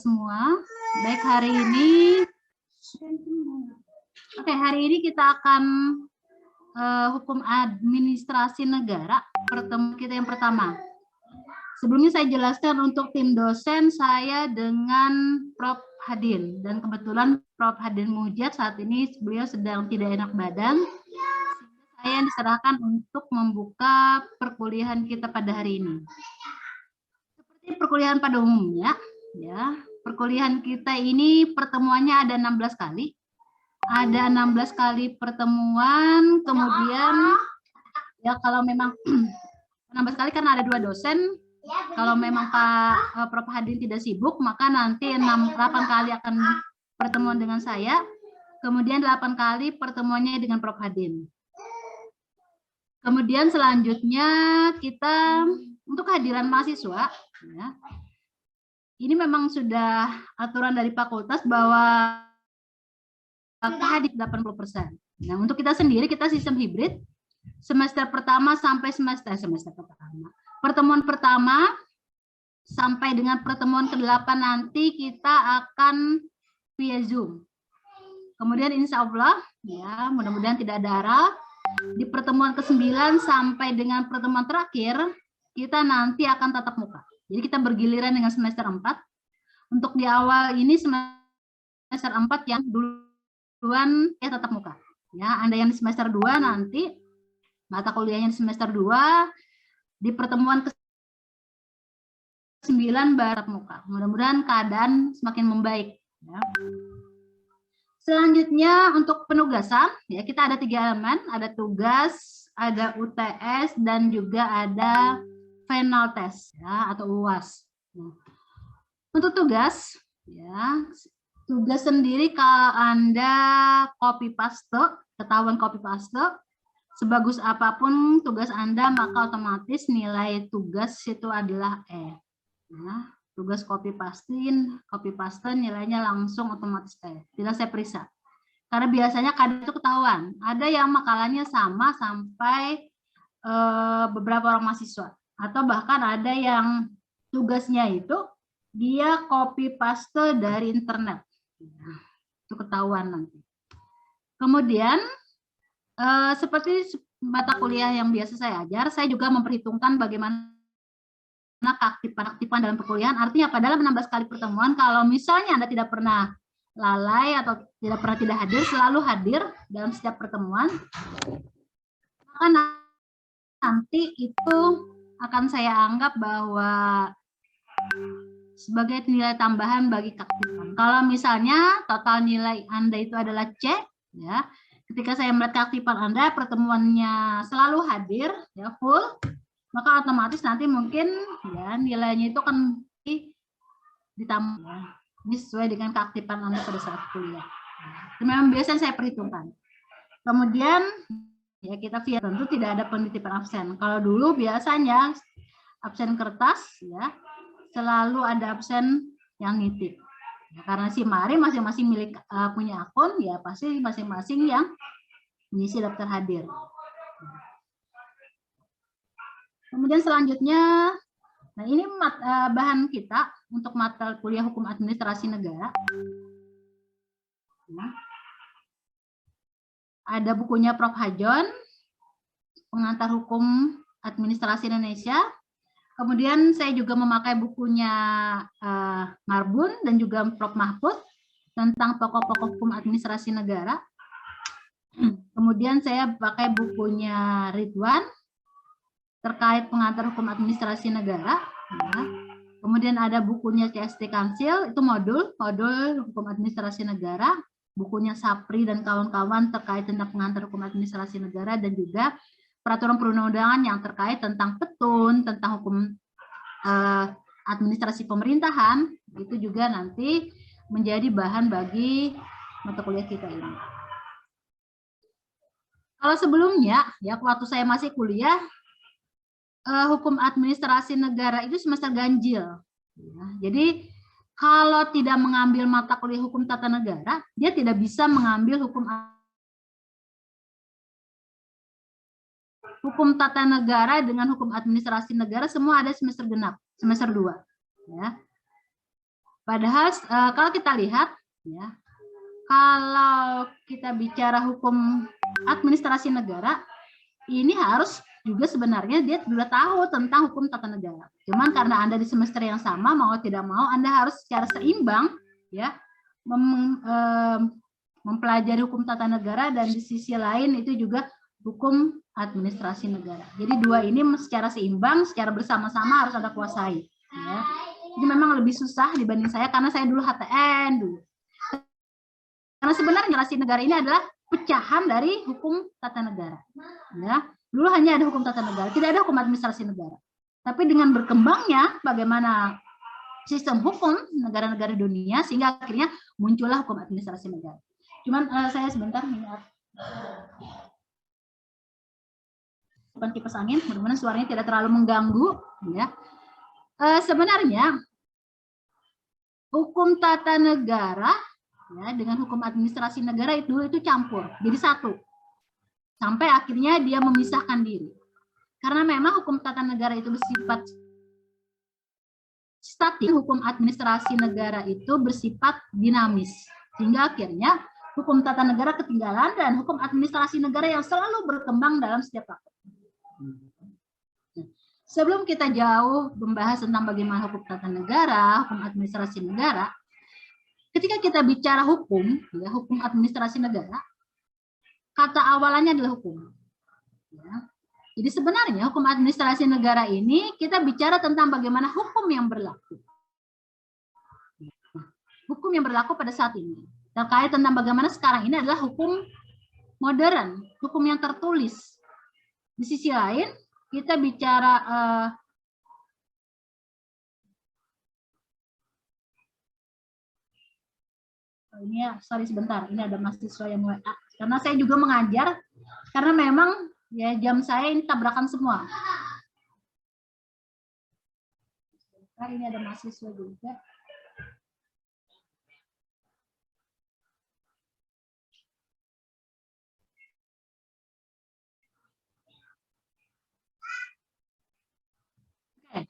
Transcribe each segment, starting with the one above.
Semua. Baik, hari ini kita akan hukum administrasi negara, pertemuan kita yang pertama. Sebelumnya saya jelaskan untuk tim dosen saya dengan Prof. Hadin, dan kebetulan Prof. Hadin Mujad saat ini beliau sedang tidak enak badan. Saya diserahkan untuk membuka perkuliahan kita pada hari ini. Seperti perkuliahan pada umumnya, ya, perkuliahan kita ini pertemuannya ada 16 kali. Ada 16 kali pertemuan, kemudian ya kalau memang 16 kali karena ada 2 dosen. Kalau memang Pak Prof. Hadin tidak sibuk, maka nanti 8 kali akan pertemuan dengan saya, kemudian 8 kali pertemuannya dengan Prof. Hadin. Kemudian selanjutnya kita untuk kehadiran mahasiswa, ya, ini memang sudah aturan dari fakultas bahwa hadir 80%. Nah, untuk kita sendiri kita sistem hibrid, semester pertama sampai semester pertama. Pertemuan pertama sampai dengan pertemuan ke-8 nanti kita akan via Zoom. Kemudian insya Allah, ya, mudah-mudahan tidak ada arah. Di pertemuan ke-9 sampai dengan pertemuan terakhir, kita nanti akan tatap muka. Jadi kita bergiliran dengan semester 4. Untuk di awal ini semester 4 yang duluan ya tatap muka. Ya, Anda yang di semester 2 nanti mata kuliahnya di semester 2, di pertemuan ke-9 baru tatap muka. Mudah-mudahan keadaan semakin membaik. Ya. Selanjutnya untuk penugasan, ya kita ada 3 elemen, ada tugas, ada UTS, dan juga ada final test, ya, atau UAS. Nah, untuk tugas, ya tugas sendiri kalau Anda copy paste, ketahuan copy paste, sebagus apapun tugas Anda maka otomatis nilai tugas itu adalah E. Nah, tugas copy paste nilainya langsung otomatis E. Tidak saya periksa. Karena biasanya kadang itu ketahuan. Ada yang makalahnya sama sampai beberapa orang mahasiswa. Atau bahkan ada yang tugasnya itu dia copy paste dari internet. Nah, itu ketahuan nanti. Kemudian seperti mata kuliah yang biasa saya ajar, saya juga memperhitungkan bagaimana keaktifan dalam perkuliahan. Artinya apa? Dalam 16 kali pertemuan, kalau misalnya Anda tidak pernah lalai atau tidak hadir, selalu hadir dalam setiap pertemuan, maka nanti itu akan saya anggap bahwa sebagai nilai tambahan bagi keaktifan. Kalau misalnya total nilai Anda itu adalah C, ya, ketika saya melihat keaktifan Anda, pertemuannya selalu hadir, ya, full, maka otomatis nanti mungkin ya nilainya itu akan ditambah, ya. Ini sesuai dengan keaktifan Anda pada saat kuliah. Itu memang biasanya saya perhitungkan. Kemudian ya kita via, tentu tidak ada penitipan absen. Kalau dulu biasanya absen kertas, ya selalu ada absen yang nitip. Ya, karena si Mari masing-masing milik punya akun, ya pasti masing-masing yang mengisi daftar hadir. Kemudian selanjutnya, nah ini bahan kita untuk mata kuliah hukum administrasi negara. Nah, ada bukunya Prof. Hajon, Pengantar Hukum Administrasi Indonesia. Kemudian saya juga memakai bukunya Marbun dan juga Prof. Mahfud tentang pokok-pokok hukum administrasi negara. Kemudian saya pakai bukunya Ridwan terkait pengantar hukum administrasi negara. Ya. Kemudian ada bukunya CST Kansil, itu modul hukum administrasi negara. Bukunya Sapri dan kawan-kawan terkait tentang pengantar hukum administrasi negara, dan juga peraturan perundang-undangan yang terkait tentang petun, tentang hukum administrasi pemerintahan, itu juga nanti menjadi bahan bagi mata kuliah kita ini. Kalau sebelumnya, ya waktu saya masih kuliah, hukum administrasi negara itu semester ganjil. Ya, jadi kalau tidak mengambil mata kuliah hukum tata negara, dia tidak bisa mengambil hukum tata negara dengan hukum administrasi negara, semua ada semester genap, semester 2. Ya. Padahal kalau kita lihat, ya, kalau kita bicara hukum administrasi negara, ini harus juga sebenarnya dia sudah tahu tentang hukum tata negara. Cuman karena Anda di semester yang sama, mau tidak mau Anda harus secara seimbang ya mempelajari hukum tata negara dan di sisi lain itu juga hukum administrasi negara. Jadi dua ini secara seimbang, secara bersama-sama harus Anda kuasai. Ya. Jadi memang lebih susah dibanding saya karena saya dulu HTN dulu. Karena sebenarnya administrasi negara ini adalah pecahan dari hukum tata negara. Ya. Dulu hanya ada hukum tata negara, tidak ada hukum administrasi negara. Tapi dengan berkembangnya bagaimana sistem hukum negara-negara dunia, sehingga akhirnya muncullah hukum administrasi negara. Cuman saya sebentar ingat bukan kipas angin, mudah-mudahan suaranya tidak terlalu mengganggu. Ya. Sebenarnya hukum tata negara ya, dengan hukum administrasi negara itu campur, jadi satu. Sampai akhirnya dia memisahkan diri. Karena memang hukum tata negara itu bersifat statis, hukum administrasi negara itu bersifat dinamis. Sehingga akhirnya hukum tata negara ketinggalan dan hukum administrasi negara yang selalu berkembang dalam setiap waktu. Sebelum kita jauh membahas tentang bagaimana hukum tata negara, hukum administrasi negara, ketika kita bicara hukum, ya, hukum administrasi negara, kata awalannya adalah hukum. Ya. Jadi sebenarnya hukum administrasi negara ini kita bicara tentang bagaimana hukum yang berlaku. Hukum yang berlaku pada saat ini. Terkait tentang bagaimana sekarang ini adalah hukum modern, hukum yang tertulis. Di sisi lain, kita bicara ini ya, sorry sebentar, ini ada mahasiswa yang WA. Karena saya juga mengajar, karena memang ya jam saya ini tabrakan semua. Nah, ini ada mahasiswa juga. Oke.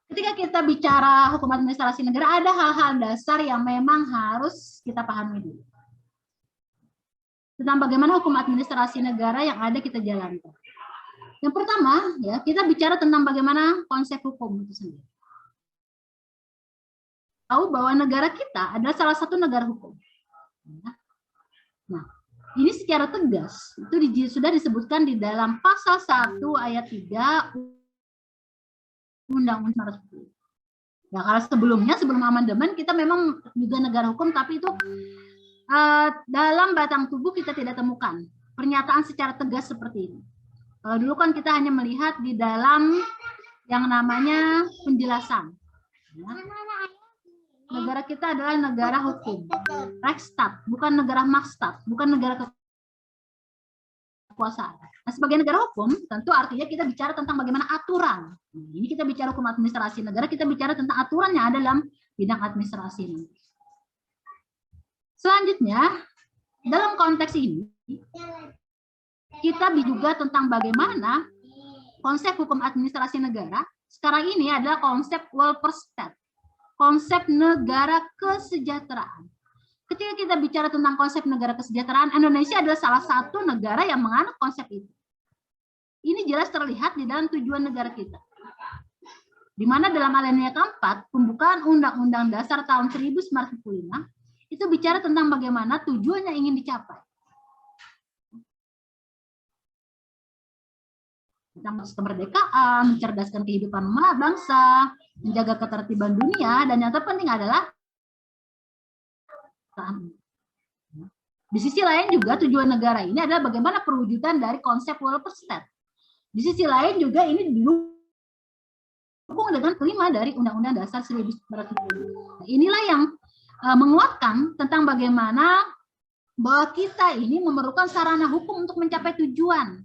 Ketika kita bicara hukum administrasi negara, ada hal-hal dasar yang memang harus kita pahami dulu. Tentang bagaimana hukum administrasi negara yang ada kita jalankan. Yang pertama, ya kita bicara tentang bagaimana konsep hukum itu sendiri. Tahu bahwa negara kita adalah salah satu negara hukum. Nah, ini secara tegas itu sudah disebutkan di dalam pasal 1 ayat 3 Undang-Undang 1940. Nah, kalau sebelumnya, sebelum amandemen kita memang juga negara hukum, tapi itu dalam batang tubuh kita tidak temukan pernyataan secara tegas seperti ini. Kalau dulu kan kita hanya melihat di dalam yang namanya penjelasan. Ya. Negara kita adalah negara hukum, Rechtsstaat, bukan negara Machtstaat, bukan negara kekuasaan. Nah, sebagai negara hukum, tentu artinya kita bicara tentang bagaimana aturan. Ini kita bicara hukum administrasi negara, kita bicara tentang aturan yang ada dalam bidang administrasi nanti. Selanjutnya, dalam konteks ini, kita juga tentang bagaimana konsep hukum administrasi negara sekarang ini adalah konsep Welfare-State, konsep negara kesejahteraan. Ketika kita bicara tentang konsep negara kesejahteraan, Indonesia adalah salah satu negara yang menganut konsep itu. Ini jelas terlihat di dalam tujuan negara kita. Di mana dalam alinea keempat, pembukaan Undang-Undang Dasar tahun 1945, itu bicara tentang bagaimana tujuan yang ingin dicapai. Tentang kemerdekaan, mencerdaskan kehidupan bangsa, menjaga ketertiban dunia, dan yang terpenting adalah di sisi lain juga tujuan negara ini adalah bagaimana perwujudan dari konsep Welfare-State. Di sisi lain juga ini didukung dengan kelima dari Undang-Undang Dasar 1945. Inilah yang menguatkan tentang bagaimana bahwa kita ini memerlukan sarana hukum untuk mencapai tujuan.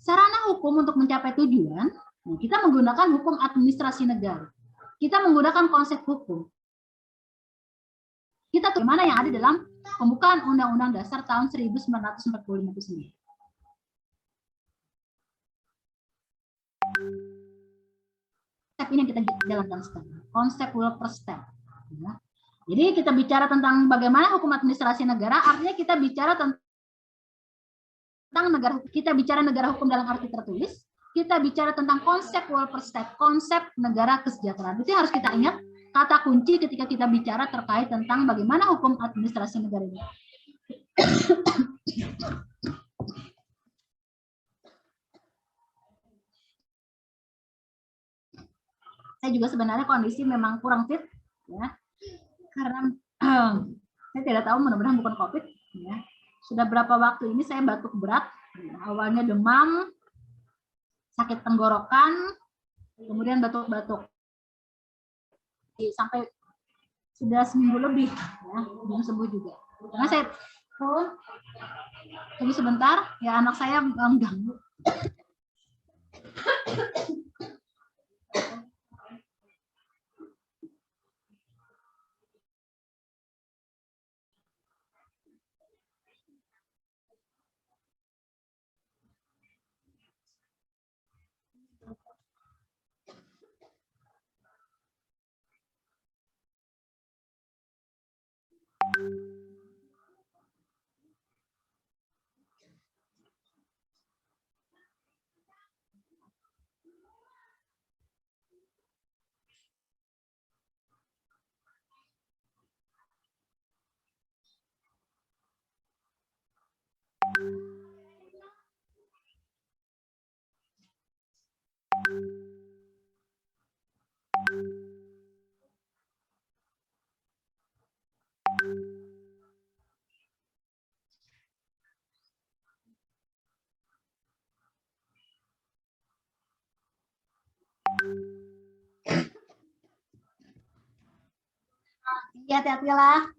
Sarana hukum untuk mencapai tujuan, kita menggunakan hukum administrasi negara. Kita menggunakan konsep hukum. Kita tahu mana yang ada dalam pembukaan Undang-Undang Dasar tahun 1945 itu sendiri. ini yang kita jalankan sekarang, konsep welfare state. Ya. Jadi kita bicara tentang bagaimana hukum administrasi negara, artinya kita bicara tentang negara, kita bicara negara hukum dalam arti tertulis, kita bicara tentang konsep welfare state, konsep negara kesejahteraan. Itu harus kita ingat kata kunci ketika kita bicara terkait tentang bagaimana hukum administrasi negara ini. Saya juga sebenarnya kondisi memang kurang fit, ya, karena saya tidak tahu, mudah-mudahan bukan COVID. Ya. Sudah berapa waktu ini saya batuk berat, ya, awalnya demam, sakit tenggorokan, kemudian batuk-batuk, sampai sudah seminggu lebih, ya, belum sembuh juga. Karena saya tunggu sebentar, ya anak saya mengganggu. Hati-hatilah.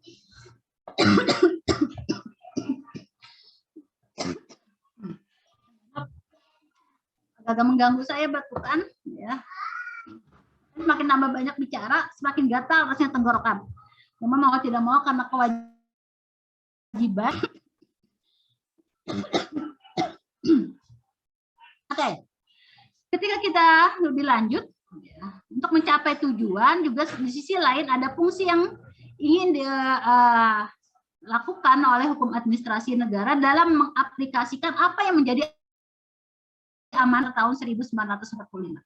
Agak mengganggu saya batukan, ya. Semakin nambah banyak bicara, semakin gatal rasanya tenggorokan. Memang mau tidak mau karena kewajiban. Oke. Ketika kita lebih lanjut, ya, untuk mencapai tujuan juga di sisi lain ada fungsi yang ingin dilakukan oleh hukum administrasi negara dalam mengaplikasikan apa yang menjadi amanat tahun 1945.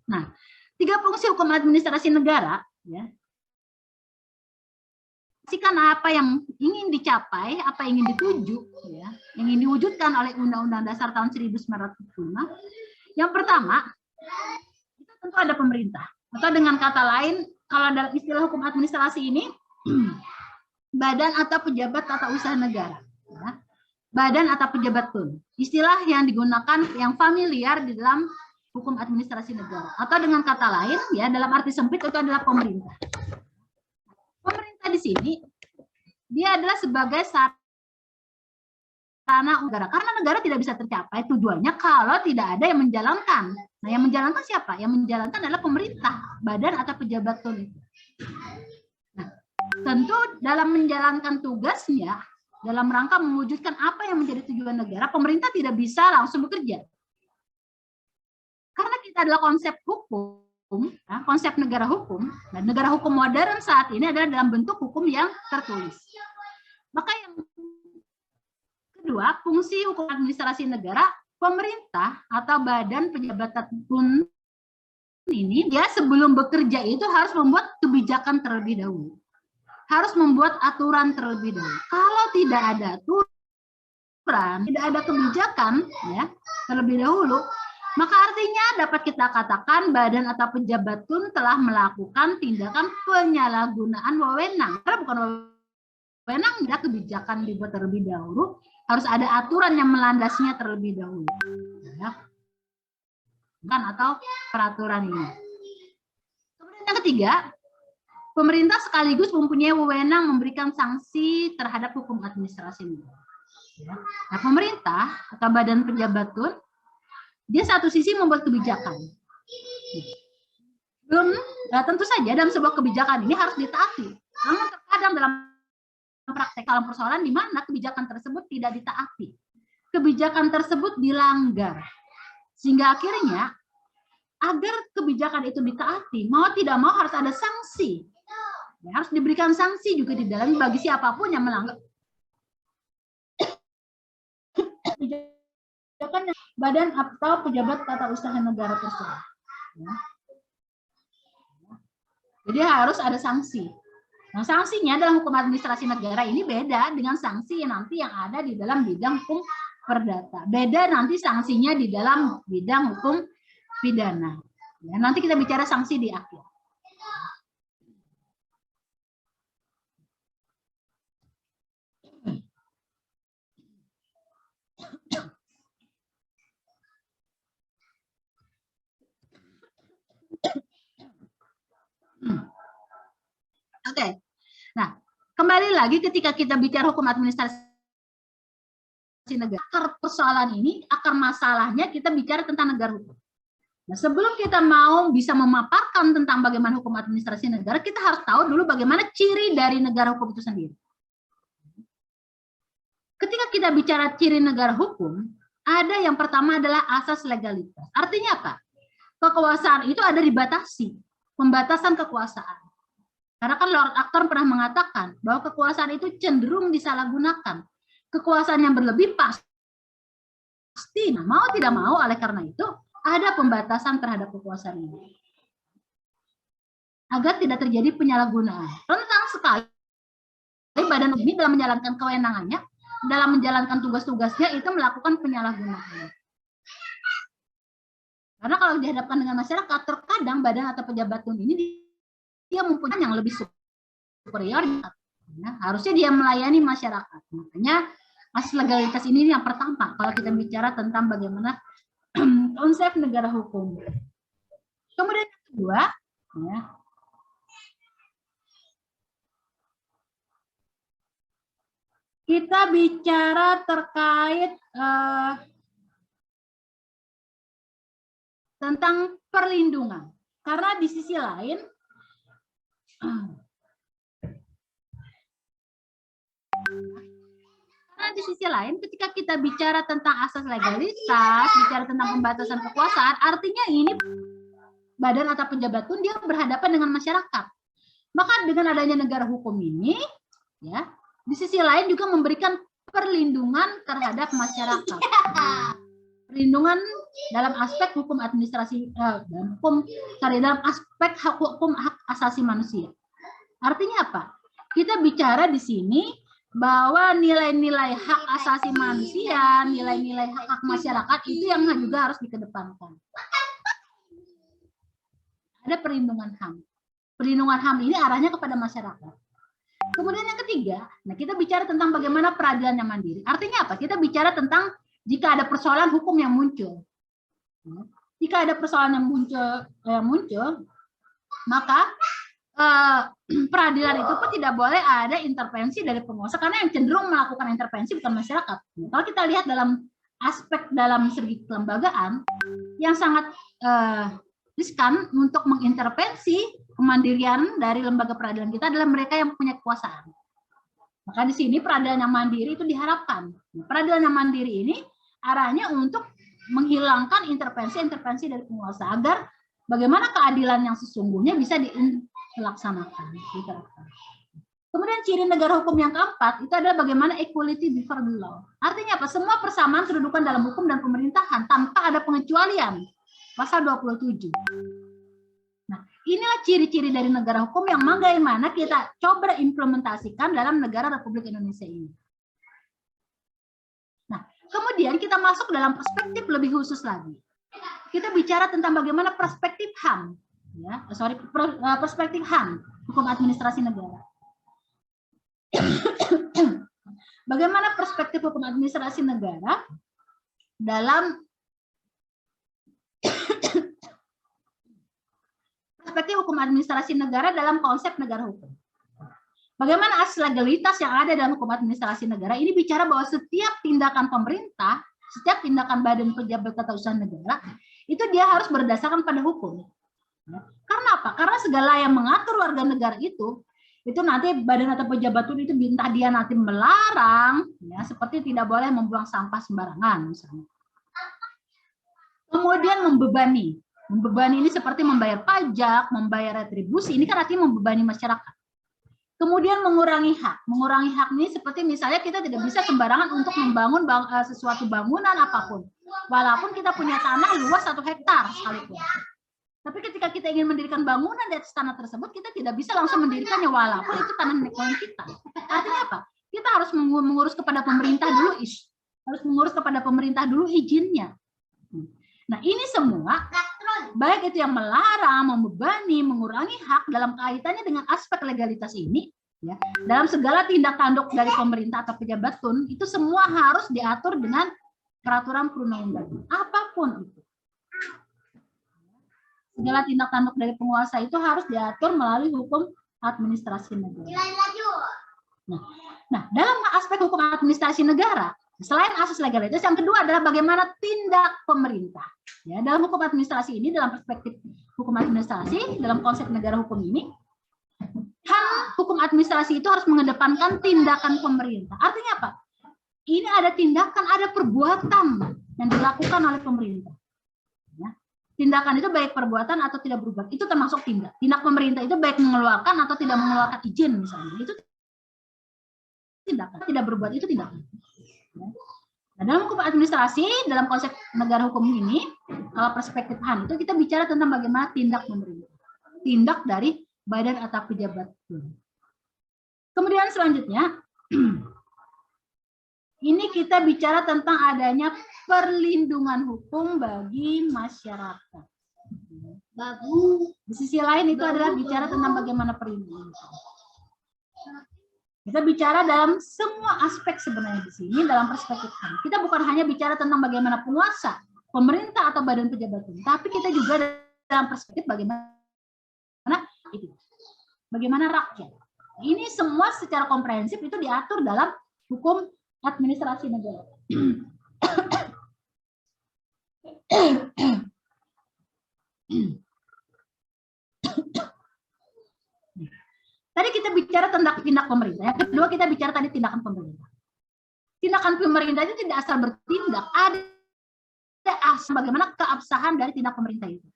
Nah, 3 fungsi hukum administrasi negara, ya, apa yang ingin dicapai, apa yang ingin dituju, ya, yang ingin diwujudkan oleh Undang-Undang Dasar tahun 1945. Yang pertama, itu tentu ada pemerintah. Atau dengan kata lain, kalau dalam istilah hukum administrasi ini, badan atau pejabat tata usaha negara. Ya. Badan atau pejabat TUN. Istilah yang digunakan, yang familiar di dalam hukum administrasi negara. Atau dengan kata lain, ya, dalam arti sempit itu adalah pemerintah. Pemerintah di sini, dia adalah sebagai sarana negara. Karena negara tidak bisa tercapai tujuannya kalau tidak ada yang menjalankan. Nah, yang menjalankan siapa? Yang menjalankan adalah pemerintah, badan atau pejabat TUN. Nah, tentu dalam menjalankan tugasnya, dalam rangka mewujudkan apa yang menjadi tujuan negara, pemerintah tidak bisa langsung bekerja. Karena kita adalah konsep hukum, ya, konsep negara hukum, dan negara hukum modern saat ini adalah dalam bentuk hukum yang tertulis. Maka yang kedua, fungsi hukum administrasi negara, pemerintah atau badan pejabat TUN ini, dia sebelum bekerja itu harus membuat kebijakan terlebih dahulu. Harus membuat aturan terlebih dahulu. Kalau tidak ada aturan, tidak ada kebijakan, ya, terlebih dahulu, maka artinya dapat kita katakan badan atau pejabat TUN telah melakukan tindakan penyalahgunaan wewenang. Karena bukan wewenang, tidak, kebijakan dibuat terlebih dahulu, harus ada aturan yang melandasinya terlebih dahulu. Ya. Kan, atau peraturan ini. Kemudian yang ketiga, pemerintah sekaligus mempunyai wewenang memberikan sanksi terhadap hukum administrasi negara. Ya. Nah, pemerintah atau badan pejabat TUN, dia satu sisi membuat kebijakan. Tentu saja dalam sebuah kebijakan ini harus ditaati. Namun terkadang dalam praktek dalam persoalan di mana kebijakan tersebut tidak ditaati. Kebijakan tersebut dilanggar. Sehingga akhirnya agar kebijakan itu ditaati, mau tidak mau harus ada sanksi. Ya, harus diberikan sanksi juga di dalam bagi siapapun yang melanggar kebijakan badan atau pejabat tata usaha negara tersebut. Ya. Jadi harus ada sanksi. Nah, sanksinya dalam hukum administrasi negara ini beda dengan sanksi yang nanti yang ada di dalam bidang hukum perdata. Beda nanti sanksinya di dalam bidang hukum pidana. Ya, nanti kita bicara sanksi di akhir. Oke. Nah, kembali lagi ketika kita bicara hukum administrasi negara, akar persoalan ini, akar masalahnya kita bicara tentang negara hukum. Nah, sebelum kita mau bisa memaparkan tentang bagaimana hukum administrasi negara, kita harus tahu dulu bagaimana ciri dari negara hukum itu sendiri. Ketika kita bicara ciri negara hukum, ada yang pertama adalah asas legalitas. Artinya apa? Kekuasaan itu ada dibatasi, pembatasan kekuasaan. Karena kan Lord Acton pernah mengatakan bahwa kekuasaan itu cenderung disalahgunakan. Kekuasaan yang berlebih pasti, mau tidak mau, oleh karena itu ada pembatasan terhadap kekuasaan ini. Agar tidak terjadi penyalahgunaan. Rentan sekali badan ini dalam menjalankan kewenangannya, dalam menjalankan tugas-tugasnya itu melakukan penyalahgunaan. Karena kalau dihadapkan dengan masyarakat, terkadang badan atau pejabat ini dia mempunyai yang lebih superior, ya, harusnya dia melayani masyarakat. Makanya asas legalitas ini yang pertama kalau kita bicara tentang bagaimana konsep negara hukum. Kemudian yang kedua, ya, kita bicara terkait tentang perlindungan. Karena di sisi lain, ketika kita bicara tentang asas legalitas, bicara tentang pembatasan kekuasaan, artinya ini badan atau pejabat pun dia berhadapan dengan masyarakat. Maka dengan adanya negara hukum ini, ya, di sisi lain juga memberikan perlindungan terhadap masyarakat. Perlindungan dalam aspek hukum administrasi, dalam aspek hukum hak asasi manusia. Artinya apa? Kita bicara di sini bahwa nilai-nilai hak asasi manusia, nilai-nilai hak masyarakat itu yang juga harus dikedepankan. Ada perlindungan HAM. Perlindungan HAM ini arahnya kepada masyarakat. Kemudian yang ketiga, nah kita bicara tentang bagaimana peradilan yang mandiri. Artinya apa? Kita bicara tentang jika ada persoalan hukum yang muncul. Jika ada persoalan yang muncul, maka peradilan itu pun tidak boleh ada intervensi dari penguasa, karena yang cenderung melakukan intervensi bukan masyarakat. Kalau kita lihat dalam aspek dalam segi kelembagaan, yang sangat riskan untuk mengintervensi kemandirian dari lembaga peradilan kita adalah mereka yang punya kekuasaan. Maka di sini peradilan yang mandiri itu diharapkan. Peradilan yang mandiri ini arahnya untuk menghilangkan intervensi-intervensi dari penguasa agar bagaimana keadilan yang sesungguhnya bisa dilaksanakan. Kemudian ciri negara hukum yang keempat itu adalah bagaimana equality before the law. Artinya apa? Semua persamaan kedudukan dalam hukum dan pemerintahan tanpa ada pengecualian. Pasal 27. Nah, inilah ciri-ciri dari negara hukum yang bagaimana kita coba implementasikan dalam negara Republik Indonesia ini. Nah, kemudian kita masuk dalam perspektif lebih khusus lagi. Kita bicara tentang bagaimana perspektif HAM, ya, perspektif HAM, hukum administrasi negara. Bagaimana perspektif hukum administrasi negara dalam perspektif hukum administrasi negara dalam konsep negara hukum. Bagaimana asas legalitas yang ada dalam hukum administrasi negara ini bicara bahwa setiap tindakan pemerintah, setiap tindakan badan pejabat tata usaha negara, itu dia harus berdasarkan pada hukum. Karena apa? Karena segala yang mengatur warga negara itu nanti badan atau pejabat itu entah dia nanti melarang, ya, seperti tidak boleh membuang sampah sembarangan misalnya. Kemudian membebani. Membebani ini seperti membayar pajak, membayar retribusi, ini kan artinya membebani masyarakat. Kemudian mengurangi hak. Mengurangi hak ini seperti misalnya kita tidak bisa sembarangan untuk membangun sesuatu bangunan apapun. Walaupun kita punya tanah luas 1 hektar sekalipun. Tapi ketika kita ingin mendirikan bangunan di atas tanah tersebut, kita tidak bisa langsung mendirikannya walaupun itu tanah nenek moyang kita. Artinya apa? Kita harus mengurus kepada pemerintah dulu, harus mengurus kepada pemerintah dulu izinnya. Nah, ini semua baik itu yang melarang, membebani, mengurangi hak dalam kaitannya dengan aspek legalitas ini, ya, dalam segala tindak tanduk dari pemerintah atau pejabat tun, itu semua harus diatur dengan peraturan perundang-undangan, apapun itu. Segala tindak tanduk dari penguasa itu harus diatur melalui hukum administrasi negara. Nah, dalam aspek hukum administrasi negara, selain asas legalitas, yang kedua adalah bagaimana tindak pemerintah. Ya, dalam hukum administrasi ini, dalam perspektif hukum administrasi, dalam konsep negara hukum ini, hukum administrasi itu harus mengedepankan tindakan pemerintah. Artinya apa? Ini ada tindakan, ada perbuatan yang dilakukan oleh pemerintah. Ya. Tindakan itu baik perbuatan atau tidak berbuat, itu termasuk tindak. Tindak pemerintah itu baik mengeluarkan atau tidak mengeluarkan izin misalnya. Itu tindakan. Tidak berbuat itu tindakan. Ya. Nah, dalam hukum administrasi, dalam konsep negara hukum ini, kalau perspektif HAN itu kita bicara tentang bagaimana tindak pemerintah. Tindak dari badan atau pejabat. Kemudian selanjutnya, ini kita bicara tentang adanya perlindungan hukum bagi masyarakat. Bagus. Di sisi lain itu adalah bicara tentang bagaimana perlindungan. Kita bicara dalam semua aspek sebenarnya di sini dalam perspektif HAM. Kita bukan hanya bicara tentang bagaimana penguasa, pemerintah atau badan pejabat, tapi kita juga dalam perspektif bagaimana itu, bagaimana rakyat. Ini semua secara komprehensif itu diatur dalam hukum administrasi negara. Tadi kita bicara tentang tindak pemerintah. Yang kedua kita bicara tadi tindakan pemerintah. Tindakan pemerintah itu tidak asal bertindak. Ada asal bagaimana keabsahan dari tindak pemerintah itu.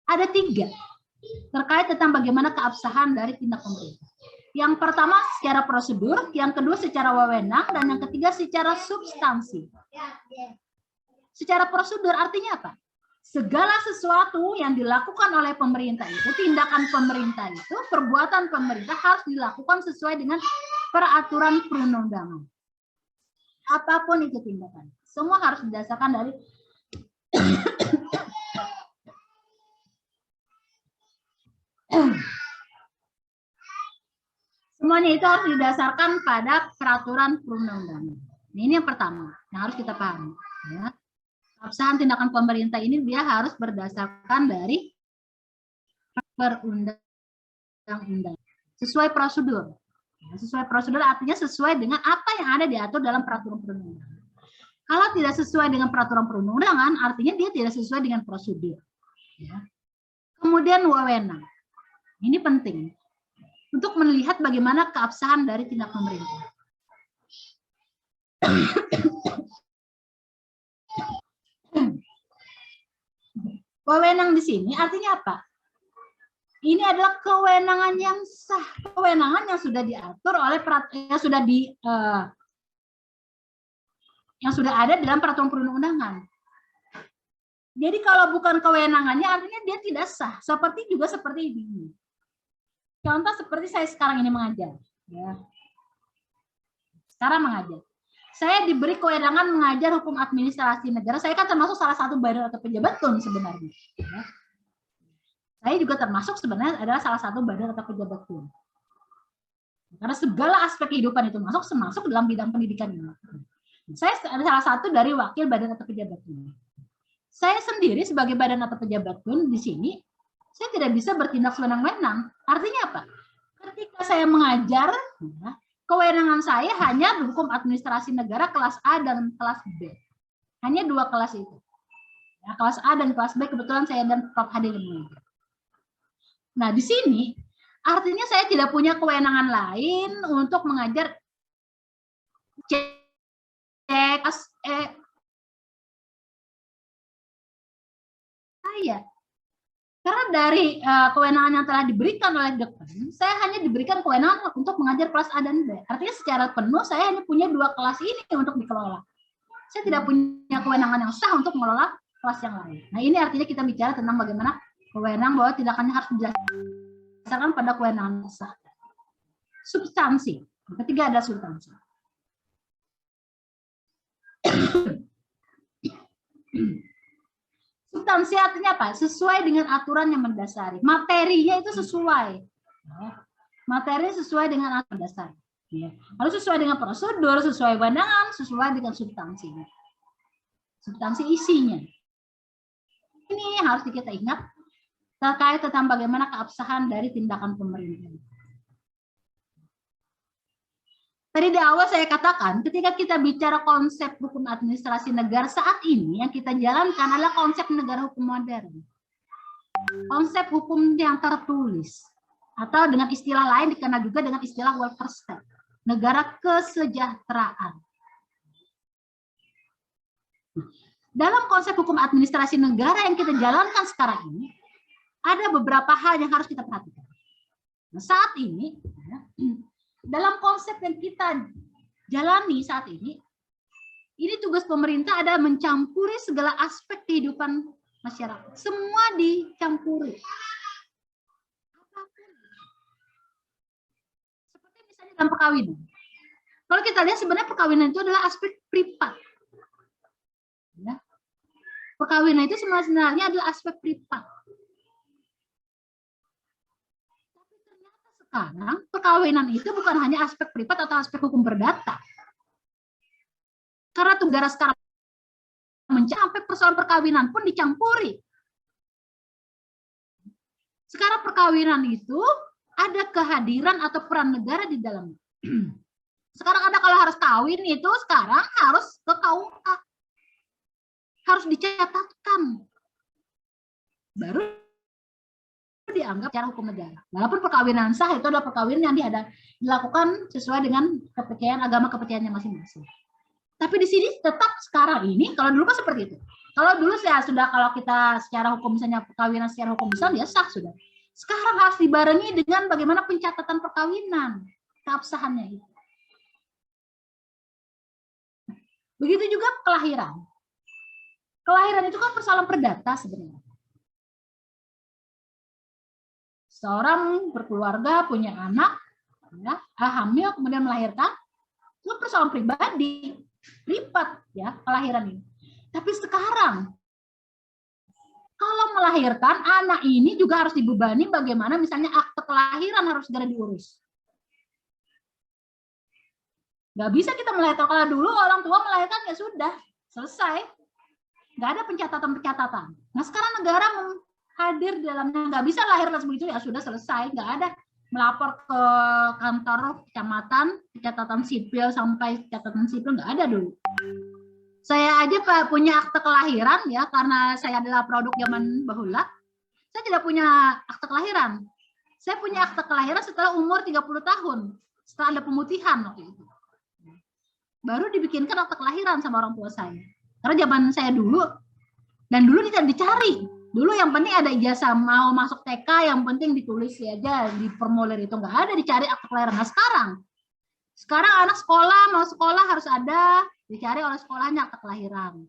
Ada 3 terkait tentang bagaimana keabsahan dari tindak pemerintah. Yang pertama secara prosedur, yang kedua secara wewenang, dan yang ketiga secara substansi. Secara prosedur artinya apa? Segala sesuatu yang dilakukan oleh pemerintah itu, tindakan pemerintah itu, perbuatan pemerintah harus dilakukan sesuai dengan peraturan perundang-undangan. Apapun itu tindakan, semua harus didasarkan dari semuanya itu harus didasarkan pada peraturan perundang-undangan. Ini yang pertama yang harus kita pahami. Ya. Keabsahan tindakan pemerintah ini dia harus berdasarkan dari perundang-undangan sesuai prosedur. Sesuai prosedur artinya sesuai dengan apa yang ada diatur dalam peraturan perundang-undangan. Kalau tidak sesuai dengan peraturan perundang-undangan, artinya dia tidak sesuai dengan prosedur. Ya. Kemudian wewenang. Ini penting untuk melihat bagaimana keabsahan dari tindak pemerintah. Wewenang di sini artinya apa? Ini adalah kewenangan yang sah, kewenangan yang sudah diatur oleh yang sudah ada dalam peraturan perundang-undangan. Jadi kalau bukan kewenangannya artinya dia tidak sah. Seperti ini. Contoh seperti saya sekarang ini mengajar. Ya. Sekarang mengajar. Saya diberi kewenangan mengajar hukum administrasi negara. Saya kan termasuk salah satu badan atau pejabat tun sebenarnya. Ya. Saya juga termasuk sebenarnya adalah salah satu badan atau pejabat tun. Karena segala aspek kehidupan itu masuk dalam bidang pendidikan ini. Saya adalah salah satu dari wakil badan atau pejabat tun. Saya sendiri sebagai badan atau pejabat tun di sini, saya tidak bisa bertindak sewenang-wenang. Artinya apa? Ketika saya mengajar, ya, kewenangan saya hanya hukum administrasi negara kelas A dan kelas B. Hanya 2 kelas itu. Ya, kelas A dan kelas B kebetulan saya dan Prof. Hadir mengajar. Nah, di sini artinya saya tidak punya kewenangan lain untuk mengajar saya Karena dari kewenangan yang telah diberikan oleh Dekan, saya hanya diberikan kewenangan untuk mengajar kelas A dan B. Artinya secara penuh saya hanya punya 2 kelas ini untuk dikelola. Saya tidak punya kewenangan yang sah untuk mengelola kelas yang lain. Nah, ini artinya kita bicara tentang bagaimana kewenangan bahwa tindakannya harus berdasarkan pada kewenangan yang sah. Substansi. Ketiga ada substansi. Substansi artinya apa? Sesuai dengan aturan yang mendasari. Materinya itu sesuai. Materi sesuai dengan aturan dasar. Lalu sesuai dengan prosedur, sesuai wewenang, sesuai dengan substansinya. Substansi isinya. Ini harus kita ingat terkait tentang bagaimana keabsahan dari tindakan pemerintah. Tadi di awal saya katakan, ketika kita bicara konsep hukum administrasi negara saat ini, yang kita jalankan adalah konsep negara hukum modern. Konsep hukum yang tertulis. Atau dengan istilah lain dikenal juga dengan istilah welfare state. Negara kesejahteraan. Dalam konsep hukum administrasi negara yang kita jalankan sekarang ini, ada beberapa hal yang harus kita perhatikan. Nah, saat ini, dalam konsep yang kita jalani saat ini tugas pemerintah adalah mencampuri segala aspek kehidupan masyarakat. Semua dicampuri. Seperti misalnya dalam perkawinan. Kalau kita lihat sebenarnya perkawinan itu adalah aspek privat. Ya. Perkawinan itu sebenarnya adalah aspek privat. Sekarang perkawinan itu bukan hanya aspek privat atau aspek hukum perdata. Karena negara sekarang sampai persoalan perkawinan pun dicampuri. Sekarang perkawinan itu ada kehadiran atau peran negara di dalamnya. Sekarang ada kalau harus kawin itu sekarang harus ke KUA. Harus dicatatkan. Baru dianggap secara hukum negara. Walaupun perkawinan sah itu adalah perkawinan yang dilakukan sesuai dengan kepercayaan agama kepercayaannya masing-masing. Tapi di sini tetap sekarang ini, kalau dulu kan seperti itu. Kalau dulu saya sudah, kalau kita secara hukum misalnya perkawinan secara hukum misalnya ya sah sudah. Sekarang harus dibarengi dengan bagaimana pencatatan perkawinan, keabsahannya itu. Begitu juga kelahiran. Kelahiran itu kan persoalan perdata sebenarnya. Seorang berkeluarga, punya anak, ya, hamil, kemudian melahirkan, itu persoalan pribadi, privat, ya, kelahiran ini. Tapi sekarang, kalau melahirkan, anak ini juga harus dibebani bagaimana misalnya akte kelahiran harus segera diurus. Nggak bisa kita melahirkan, kalau dulu orang tua melahirkan ya sudah, selesai. Nggak ada pencatatan-pencatatan. Nah sekarang negara hadir di dalamnya, nggak bisa lahirkan begitu ya sudah selesai, nggak ada melapor ke kantor kecamatan, catatan sipil sampai catatan sipil nggak ada dulu. Saya aja Pak punya akte kelahiran ya karena saya adalah produk zaman bahula. Saya tidak punya akte kelahiran. Saya punya akte kelahiran setelah umur 30 tahun, setelah ada pemutihan waktu itu. Baru dibikinkan akte kelahiran sama orang tua saya. Karena zaman saya dulu dan dulu tidak dicari. Dulu yang penting ada ijazah, mau masuk TK yang penting ditulis aja di formulir itu, nggak ada dicari akte kelahiran. Nah sekarang anak sekolah mau sekolah harus ada dicari oleh sekolahnya akte kelahiran.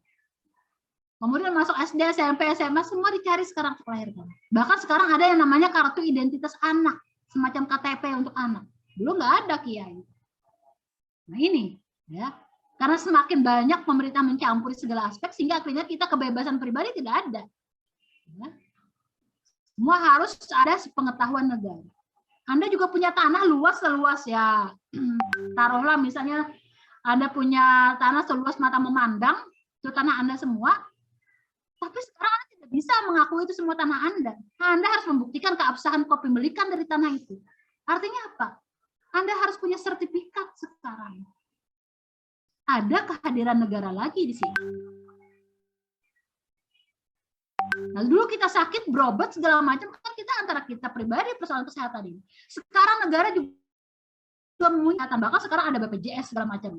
Kemudian masuk SD, SMP, SMA semua dicari sekarang akte kelahiran. Bahkan sekarang ada yang namanya kartu identitas anak, semacam KTP untuk anak. Dulu nggak ada Kiai. Nah ini ya. Karena semakin banyak pemerintah mencampuri segala aspek sehingga akhirnya kita kebebasan pribadi tidak ada. Ya. Semua harus ada sepengetahuan negara. Anda juga punya tanah luas seluas ya, taruhlah misalnya Anda punya tanah seluas mata memandang, itu tanah Anda semua, tapi sekarang Anda tidak bisa mengakui itu semua tanah Anda. Anda harus membuktikan keabsahan kepemilikan dari tanah itu. Artinya apa? Anda harus punya sertifikat sekarang. Ada kehadiran negara lagi di sini. Nah, dulu kita sakit, berobat segala macam kan kita antara kita pribadi persoalan kesehatan ini. Sekarang negara juga mempunyai, bahkan sekarang ada BPJS segala macam.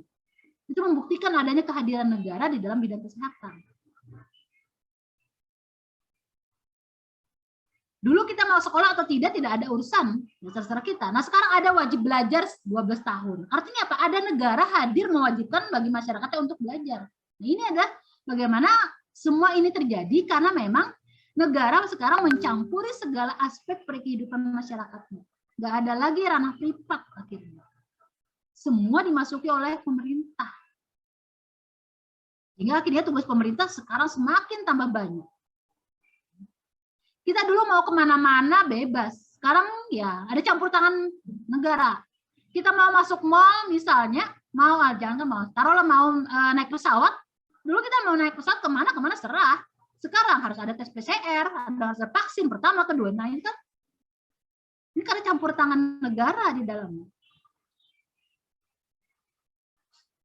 Itu membuktikan adanya kehadiran negara di dalam bidang kesehatan. Dulu kita mau sekolah atau tidak ada urusan, ya terserah kita. Nah sekarang ada wajib belajar 12 tahun. Artinya apa? Ada negara hadir mewajibkan bagi masyarakatnya untuk belajar. Nah ini adalah bagaimana semua ini terjadi karena memang negara sekarang mencampuri segala aspek kehidupan masyarakatnya. Nggak ada lagi ranah privat akhirnya. Semua dimasuki oleh pemerintah. Sehingga akhirnya tugas pemerintah sekarang semakin tambah banyak. Kita dulu mau kemana-mana bebas. Sekarang ya ada campur tangan negara. Kita mau masuk mall misalnya, jangan mau, taruhlah mau naik pesawat. Dulu kita mau naik pesawat kemana serah. Sekarang harus ada tes PCR, harus ada vaksin pertama, kedua. Nah ini kan ini karena campur tangan negara di dalamnya.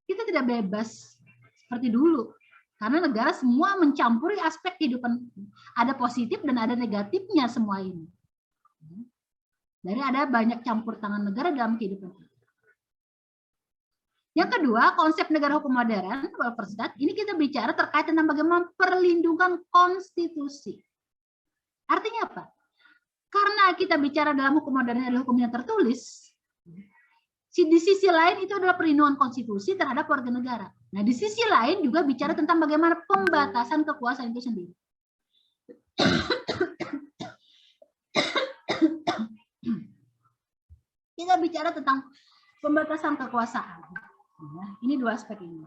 Kita tidak bebas seperti dulu. Karena negara semua mencampuri aspek kehidupan. Ada positif dan ada negatifnya semua ini. Dari ada banyak campur tangan negara dalam kehidupan. Yang kedua, konsep negara hukum modern, welfare state, ini kita bicara terkait tentang bagaimana perlindungan konstitusi. Artinya apa? Karena kita bicara dalam hukum modern adalah hukum yang tertulis, di sisi lain itu adalah perlindungan konstitusi terhadap warga negara. Nah, di sisi lain juga bicara tentang bagaimana pembatasan kekuasaan itu sendiri. Kita bicara tentang pembatasan kekuasaan. Nah, ini dua aspek ini.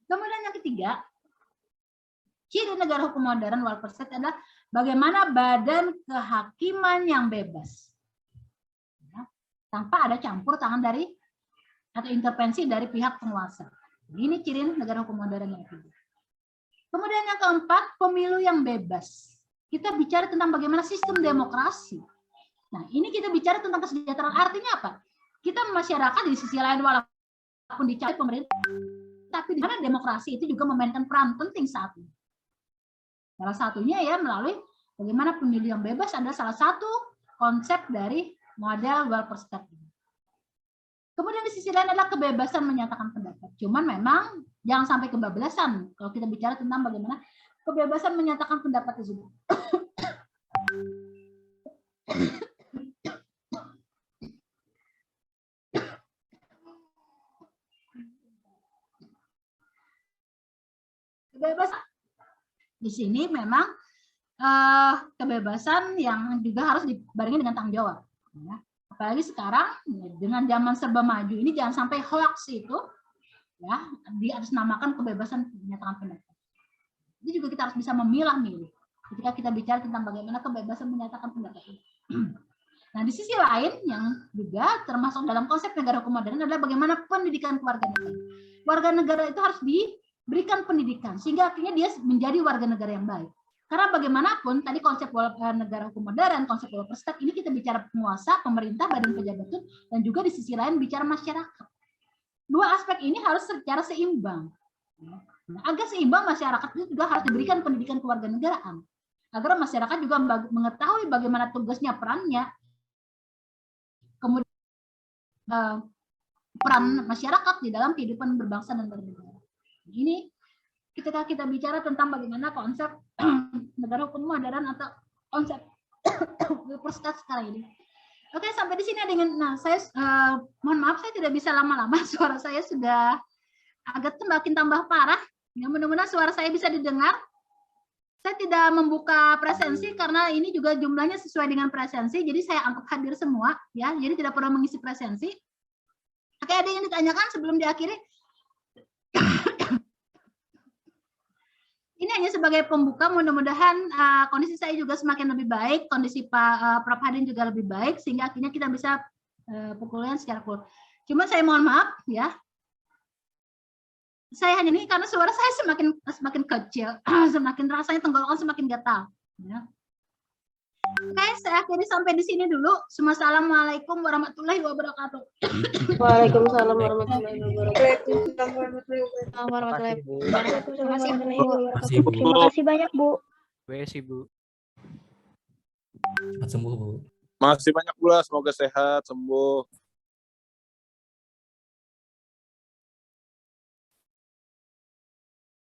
Kemudian yang ketiga, ciri negara hukum modern welfare state adalah bagaimana badan kehakiman yang bebas. Tanpa ada campur tangan dari atau intervensi dari pihak penguasa. Ini ciri negara hukum modern yang ketiga. Kemudian yang keempat, pemilu yang bebas. Kita bicara tentang bagaimana sistem demokrasi. Nah, ini kita bicara tentang kesejahteraan. Artinya apa? Kita masyarakat di sisi lain walaupun dicari pemerintah, tapi di mana demokrasi itu juga memainkan peran penting saat ini. Salah satunya ya melalui bagaimana pemilu yang bebas adalah salah satu konsep dari model welfare state. Kemudian di sisi lain adalah kebebasan menyatakan pendapat. Cuman memang jangan sampai kebablasan kalau kita bicara tentang bagaimana kebebasan menyatakan pendapat tersebut. Kebebasan di sini memang kebebasan yang juga harus dibarengi dengan tanggung jawab. Ya. Apalagi sekarang dengan zaman serba maju ini jangan sampai hoax itu ya diatasnamakan kebebasan menyatakan pendapat. Ini juga kita harus bisa memilah-milih ketika kita bicara tentang bagaimana kebebasan menyatakan pendapat. Nah di sisi lain yang juga termasuk dalam konsep negara hukum modern adalah bagaimana pendidikan keluarga negara. Warga negara itu harus diberikan pendidikan sehingga akhirnya dia menjadi warga negara yang baik. Karena bagaimanapun tadi konsep negara hukum modern, konsep welfare state ini kita bicara penguasa, pemerintah, badan pejabat, dan juga di sisi lain bicara masyarakat. Dua aspek ini harus secara seimbang. Nah, agar seimbang masyarakat itu juga harus diberikan pendidikan kewarganegaraan. Agar masyarakat juga mengetahui bagaimana tugasnya, perannya, kemudian peran masyarakat di dalam kehidupan berbangsa dan bernegara. Ini ketika kita bicara tentang bagaimana konsep negara hukum modern atau konsep welfare state sekarang ini. Oke, sampai di sini dengan saya mohon maaf saya tidak bisa lama-lama, suara saya sudah agak semakin tambah parah. Ya, mudah-mudahan suara saya bisa didengar. Saya tidak membuka presensi karena ini juga jumlahnya sesuai dengan presensi, jadi saya anggap hadir semua ya, jadi tidak perlu mengisi presensi. Oke, ada yang ditanyakan sebelum diakhiri? Ini hanya sebagai pembuka, mudah-mudahan kondisi saya juga semakin lebih baik, kondisi Pak Prof. Hadin juga lebih baik, sehingga akhirnya kita bisa pukulan secara full. Cuma saya mohon maaf ya, saya hanya ini karena suara saya semakin kecil, semakin rasanya tenggorokan semakin gatal. Ya. Oke, saya akhiri sampai di sini dulu. Assalamualaikum warahmatullahi wabarakatuh. Waalaikumsalam warahmatullahi wabarakatuh. Terima kasih banyak, Bu. Terima kasih, Bu. Cepat sembuh, Bu. Masih banyak pula, semoga sehat, sembuh.